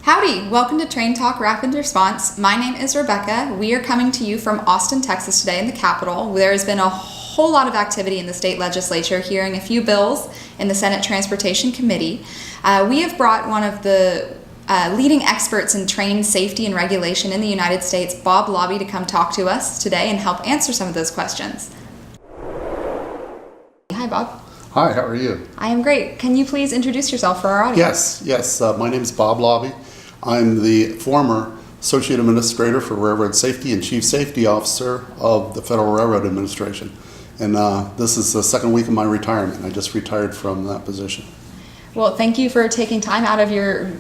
Howdy, welcome to Train Talk Rapid Response. My name is Rebecca. We are coming to you from Austin, Texas today in the Capitol. There has been a whole lot of activity in the state legislature, hearing a few bills in the Senate Transportation Committee. We have brought one of the leading experts in train safety and regulation in the United States, Bob Lauby, to come talk to us today and help answer some of those questions. Hi, Bob. Hi, how are you? I am great. Can you please introduce yourself for our audience? Yes. My name is Bob Lauby. I'm the former Associate Administrator for Railroad Safety and Chief Safety Officer of the Federal Railroad Administration. And this is the second week of my retirement. I just retired from that position. Well, thank you for taking time out of your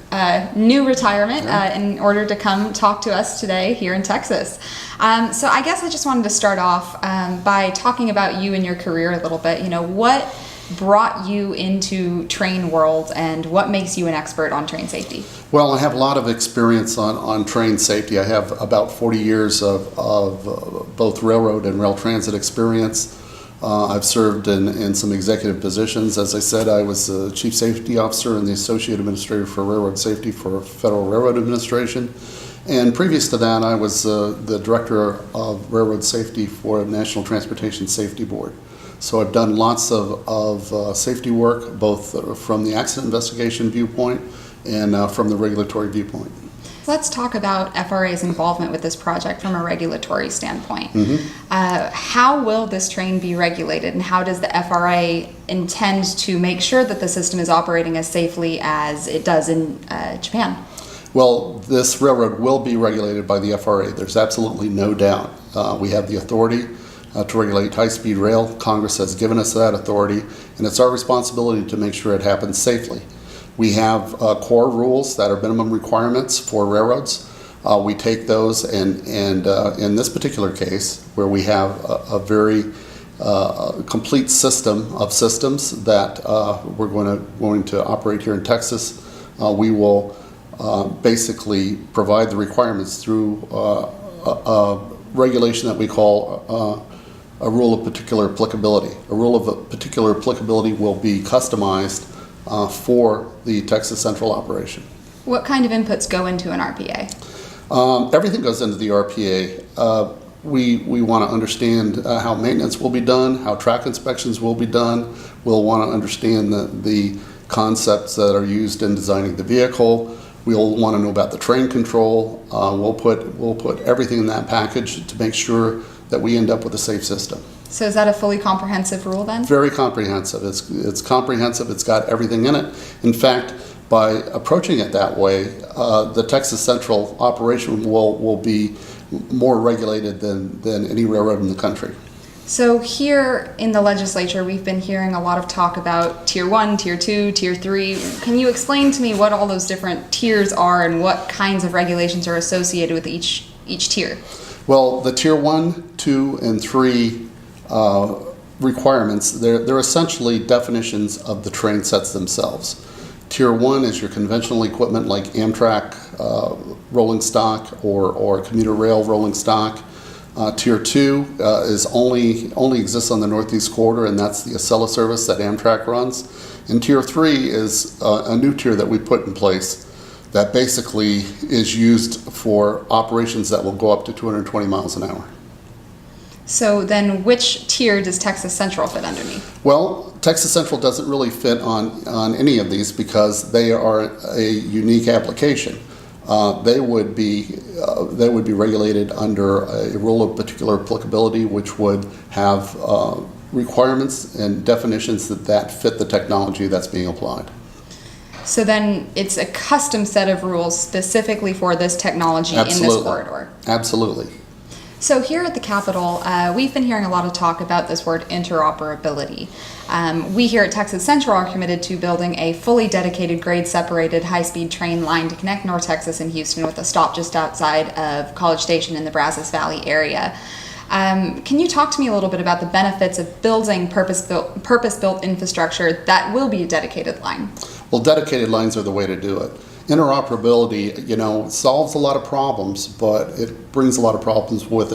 new retirement in order to come talk to us today here in Texas. So I guess I just wanted to start off by talking about you and your career a little bit. You know, what brought you into train world and what makes you an expert on train safety? Well, I have a lot of experience on train safety. I have about 40 years of both railroad and rail transit experience. I've served in some executive positions. As I said, I was the Chief Safety Officer and the Associate Administrator for Railroad Safety for Federal Railroad Administration. And previous to that, I was the Director of Railroad Safety for the National Transportation Safety Board. So I've done lots of safety work, both from the accident investigation viewpoint and from the regulatory viewpoint. Let's talk about FRA's involvement with this project from a regulatory standpoint. How will this train be regulated, and how does the FRA intend to make sure that the system is operating as safely as it does in Japan? Well, this railroad will be regulated by the FRA. There's absolutely no doubt. We have the authority to regulate high-speed rail. Congress has given us that authority, and it's our responsibility to make sure it happens safely. We have core rules that are minimum requirements for railroads. We take those and in this particular case, where we have a very complete system of systems that we're going to operate here in Texas, we will basically provide the requirements through a regulation that we call a rule of particular applicability. A rule of particular applicability will be customized for the Texas Central operation. What kind of inputs go into an RPA? Everything goes into the RPA. We want to understand how maintenance will be done, how track inspections will be done. We'll want to understand the concepts that are used in designing the vehicle. We'll want to know about the train control. We'll put everything in that package to make sure that we end up with a safe system. So is that a fully comprehensive rule then? Very comprehensive. It's comprehensive. It's got everything in it. In fact, by approaching it that way, the Texas Central operation will be more regulated than any railroad in the country. So here in the legislature, we've been hearing a lot of talk about Tier 1, Tier 2, Tier 3. Can you explain to me what all those different tiers are and what kinds of regulations are associated with each tier? Well, the Tier 1, 2, and 3 requirements, they're essentially definitions of the train sets themselves. Tier 1 is your conventional equipment like Amtrak rolling stock or commuter rail rolling stock. Tier 2 is only exists on the Northeast Corridor, and that's the Acela service that Amtrak runs. And Tier 3 is a new tier that we put in place that basically is used for operations that will go up to 220 miles an hour. So then which tier does Texas Central fit underneath? Well, Texas Central doesn't really fit on any of these because they are a unique application. They would be regulated under a rule of particular applicability, which would have requirements and definitions that fit the technology that's being applied. So then it's a custom set of rules specifically for this technology in this corridor. Absolutely. So here at the Capitol, we've been hearing a lot of talk about this word interoperability. We here at Texas Central are committed to building a fully dedicated grade-separated high-speed train line to connect North Texas and Houston with a stop just outside of College Station in the Brazos Valley area. Can you talk to me a little bit about the benefits of building purpose-built infrastructure that will be a dedicated line? Well, dedicated lines are the way to do it. Interoperability, solves a lot of problems, but it brings a lot of problems with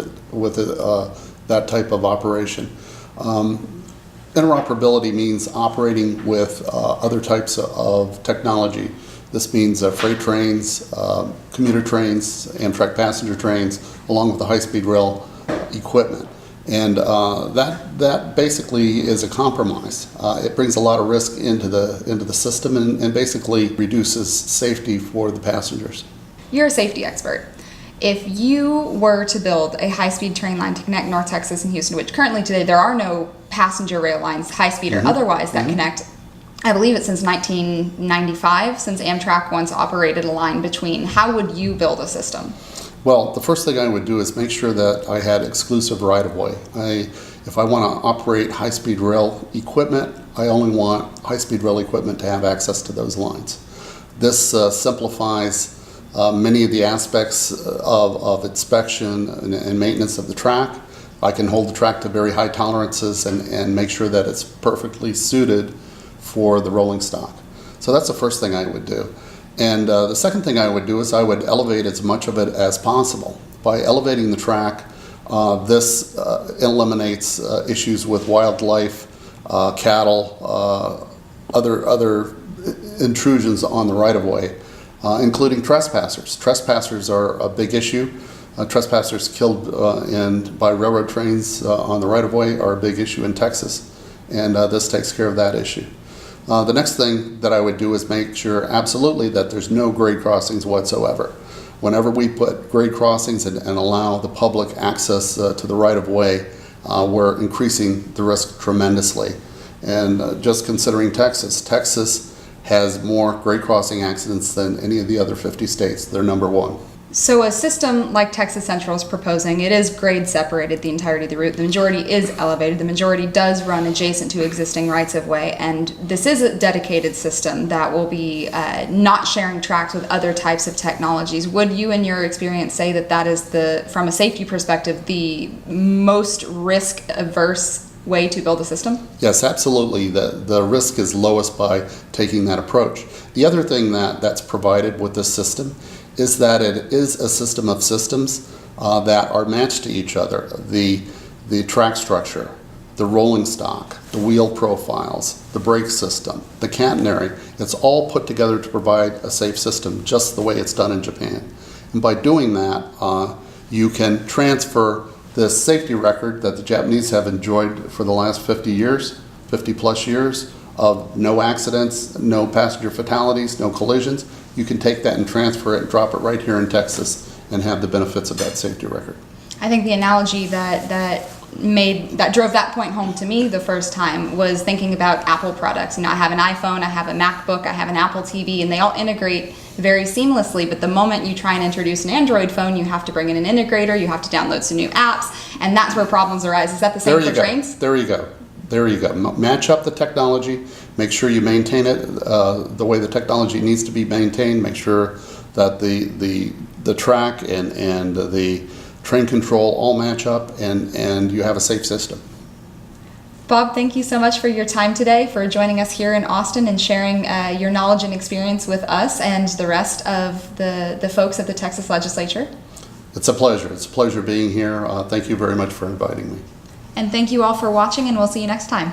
that type of operation. Interoperability means operating with other types of technology. This means freight trains, commuter trains, Amtrak passenger trains, along with the high-speed rail equipment. And that basically is a compromise. It brings a lot of risk into the system and basically reduces safety for the passengers. You're a safety expert. If you were to build a high-speed train line to connect North Texas and Houston, which currently today there are no passenger rail lines, high-speed or otherwise, that connect, I believe it's since 1995, since Amtrak once operated a line between, how would you build a system? Well, the first thing I would do is make sure that I had exclusive right-of-way. If I want to operate high-speed rail equipment, I only want high-speed rail equipment to have access to those lines. This simplifies many of the aspects of inspection and maintenance of the track. I can hold the track to very high tolerances and make sure that it's perfectly suited for the rolling stock. So that's the first thing I would do. And the second thing I would do is I would elevate as much of it as possible. By elevating the track, this eliminates issues with wildlife, cattle, other intrusions on the right-of-way, including trespassers. Trespassers are a big issue. Trespassers killed by railroad trains on the right-of-way are a big issue in Texas, and this takes care of that issue. The next thing that I would do is make sure absolutely that there's no grade crossings whatsoever. Whenever we put grade crossings and allow the public access to the right-of-way, we're increasing the risk tremendously. And just considering Texas has more grade crossing accidents than any of the other 50 states. They're number one. So a system like Texas Central is proposing, it is grade separated the entirety of the route. The majority is elevated. The majority does run adjacent to existing rights of way. And this is a dedicated system that will be not sharing tracks with other types of technologies. Would you, in your experience, say that that is, from a safety perspective, the most risk averse way to build a system? Yes, absolutely. The risk is lowest by taking that approach. The other thing that's provided with this system is that it is a system of systems that are matched to each other. The track structure, the rolling stock, the wheel profiles, the brake system, the catenary, it's all put together to provide a safe system, just the way it's done in Japan. And by doing that, you can transfer this safety record that the Japanese have enjoyed for the last 50 plus years of no accidents, no passenger fatalities, no collisions. You can take that and transfer it and drop it right here in Texas and have the benefits of that safety record. I think the analogy that drove that point home to me the first time was thinking about Apple products. You know, I have an iPhone, I have a MacBook, I have an Apple TV, and they all integrate very seamlessly. But the moment you try and introduce an Android phone, you have to bring in an integrator, you have to download some new apps, and that's where problems arise. Is that the same for trains? There you go. There you go. Match up the technology. Make sure you maintain it the way the technology needs to be maintained. Make sure that the track and the train control all match up, and you have a safe system. Bob, thank you so much for your time today, for joining us here in Austin and sharing your knowledge and experience with us and the rest of the folks at the Texas Legislature. It's a pleasure. It's a pleasure being here. Thank you very much for inviting me. And thank you all for watching, and we'll see you next time.